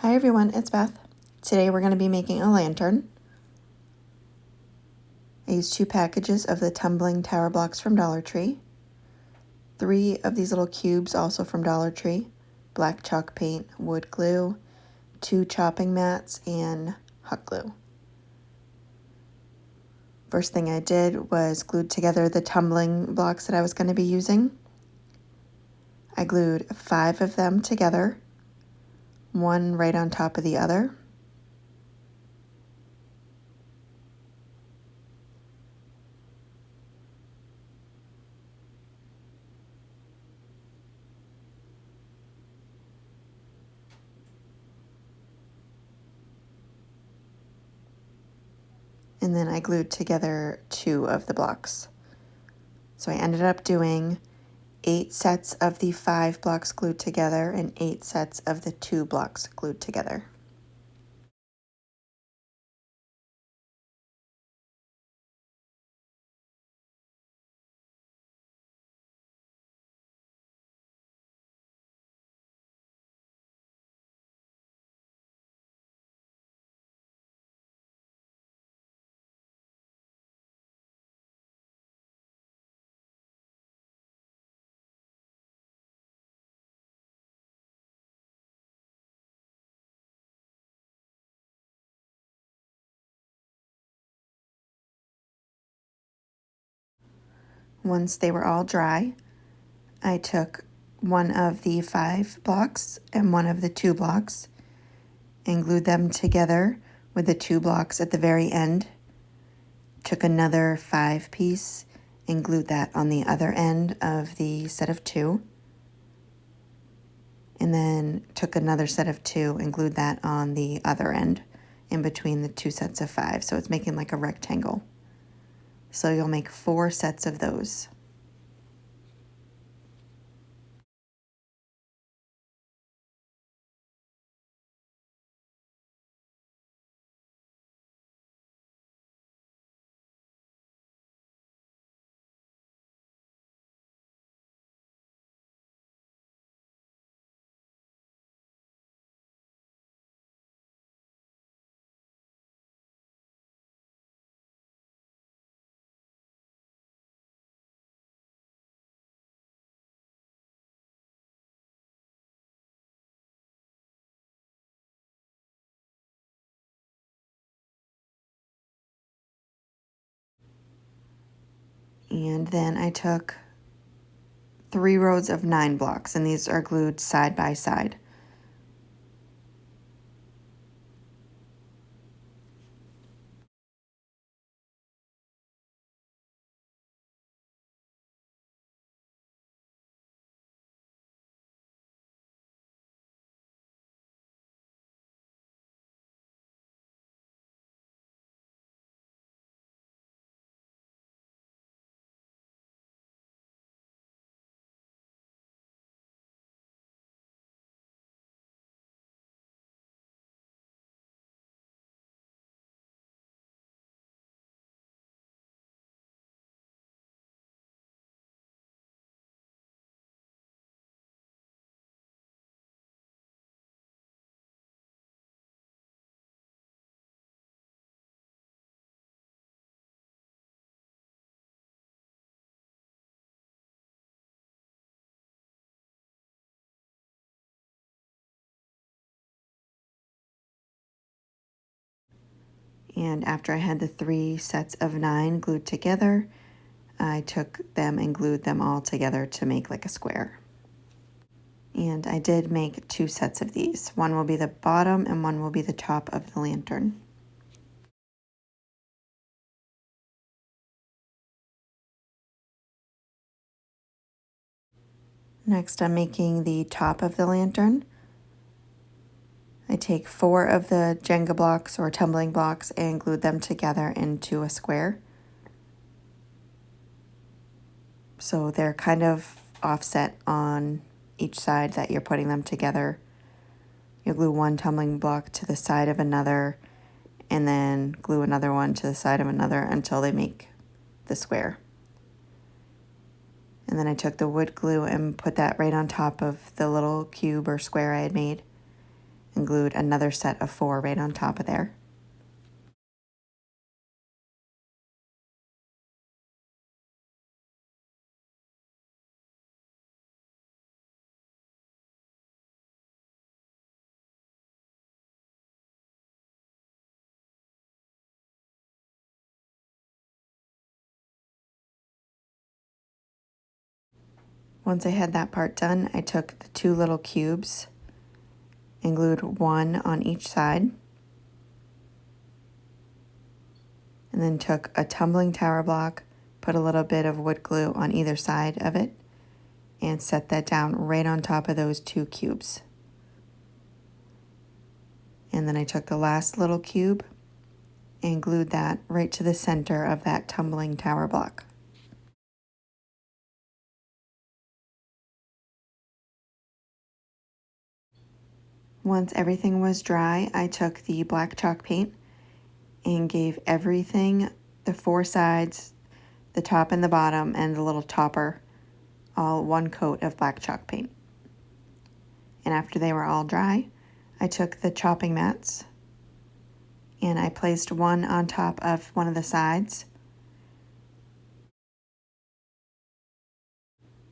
Hi everyone, it's Beth. Today we're going to be making a lantern. I used 2 packages of the tumbling tower blocks from Dollar Tree, 3 of these little cubes also from Dollar Tree, black chalk paint, wood glue, 2 chopping mats, and hot glue. First thing I did was glued together the tumbling blocks that I was going to be using. I glued 5 of them together, one right on top of the other. And then I glued together 2 of the blocks. So I ended up doing 8 sets of the 5 blocks glued together and 8 sets of the 2 blocks glued together. Once they were all dry, I took one of the 5 blocks and one of the 2 blocks and glued them together with the 2 blocks at the very end. Took another 5 piece and glued that on the other end of the set of 2. And then took another set of 2 and glued that on the other end in between the 2 sets of 5. So it's making like a rectangle. So you'll make 4 sets of those. And then I took 3 rows of 9 blocks, and these are glued side by side. And after I had the 3 sets of 9 glued together, I took them and glued them all together to make like a square. And I did make 2 sets of these. One will be the bottom and one will be the top of the lantern. Next, I'm making the top of the lantern. I take 4 of the Jenga blocks or tumbling blocks and glued them together into a square. So they're kind of offset on each side that you're putting them together. You'll glue one tumbling block to the side of another and then glue another one to the side of another until they make the square. And then I took the wood glue and put that right on top of the little cube or square I had made and glued another set of 4 right on top of there. Once I had that part done, I took the 2 little cubes and glued 1 on each side, and then took a tumbling tower block, put a little bit of wood glue on either side of it, and set that down right on top of those 2 cubes. And then I took the last little cube and glued that right to the center of that tumbling tower block. Once everything was dry, I took the black chalk paint and gave everything, the 4 sides, the top and the bottom, and the little topper, all 1 coat of black chalk paint. And after they were all dry, I took the chopping mats and I placed one on top of one of the sides.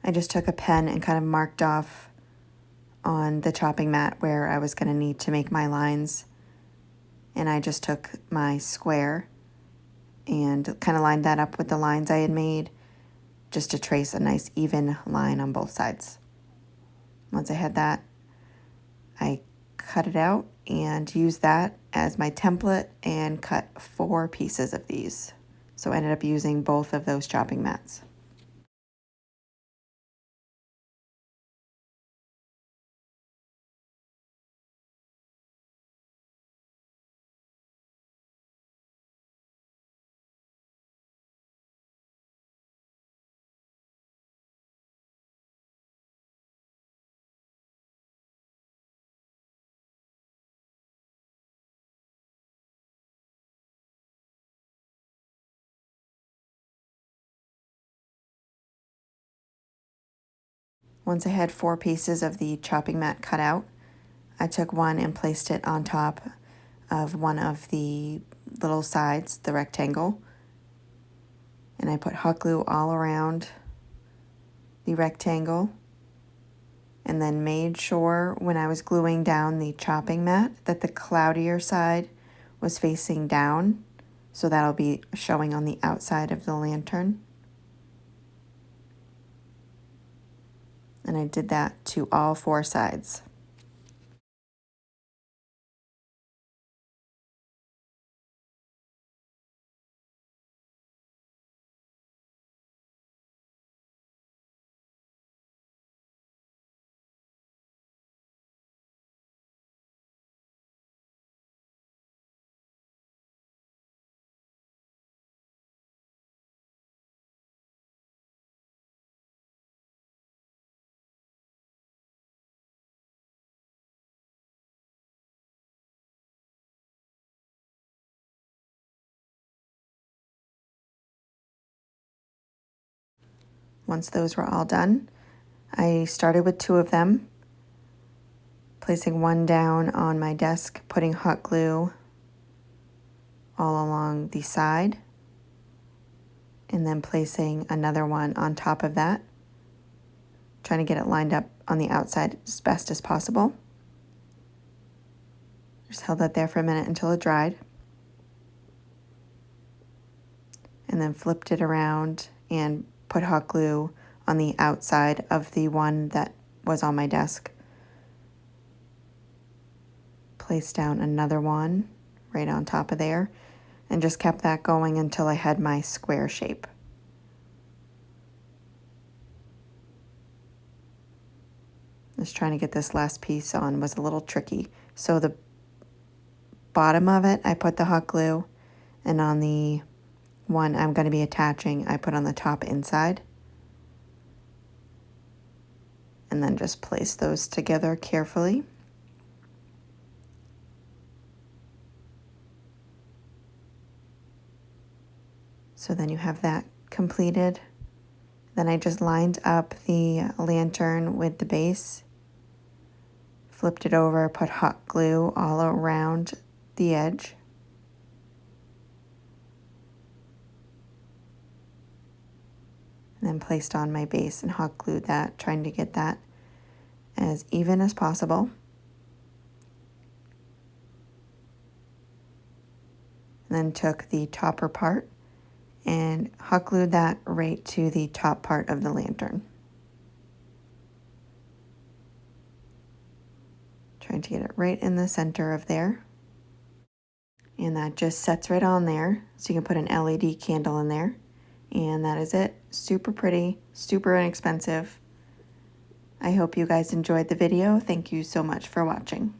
I just took a pen and kind of marked off on the chopping mat where I was going to need to make my lines. And I just took my square and kind of lined that up with the lines I had made, just to trace a nice even line on both sides. Once I had that, I cut it out and used that as my template and cut 4 pieces of these. So I ended up using both of those chopping mats. Once I had 4 pieces of the chopping mat cut out, I took one and placed it on top of one of the little sides, the rectangle, and I put hot glue all around the rectangle, and then made sure when I was gluing down the chopping mat that the cloudier side was facing down, so that'll be showing on the outside of the lantern. And I did that to all 4 sides. Once those were all done, I started with 2 of them, placing one down on my desk, putting hot glue all along the side, and then placing another one on top of that, trying to get it lined up on the outside as best as possible. Just held that there for a minute until it dried, and then flipped it around and put hot glue on the outside of the one that was on my desk. Placed down another one right on top of there, and just kept that going until I had my square shape. Just trying to get this last piece on was a little tricky. So the bottom of it, I put the hot glue, and on the one I'm going to be attaching, I put on the top inside. And then just place those together carefully. So then you have that completed. Then I just lined up the lantern with the base, Flipped it over, put hot glue all around the edge. And then placed on my base and hot glued that, trying to get that as even as possible. And then took the topper part and hot glued that right to the top part of the lantern. Trying to get it right in the center of there. And that just sets right on there. So you can put an LED candle in there. And that is it. Super pretty, super inexpensive. I hope you guys enjoyed the video. Thank you so much for watching.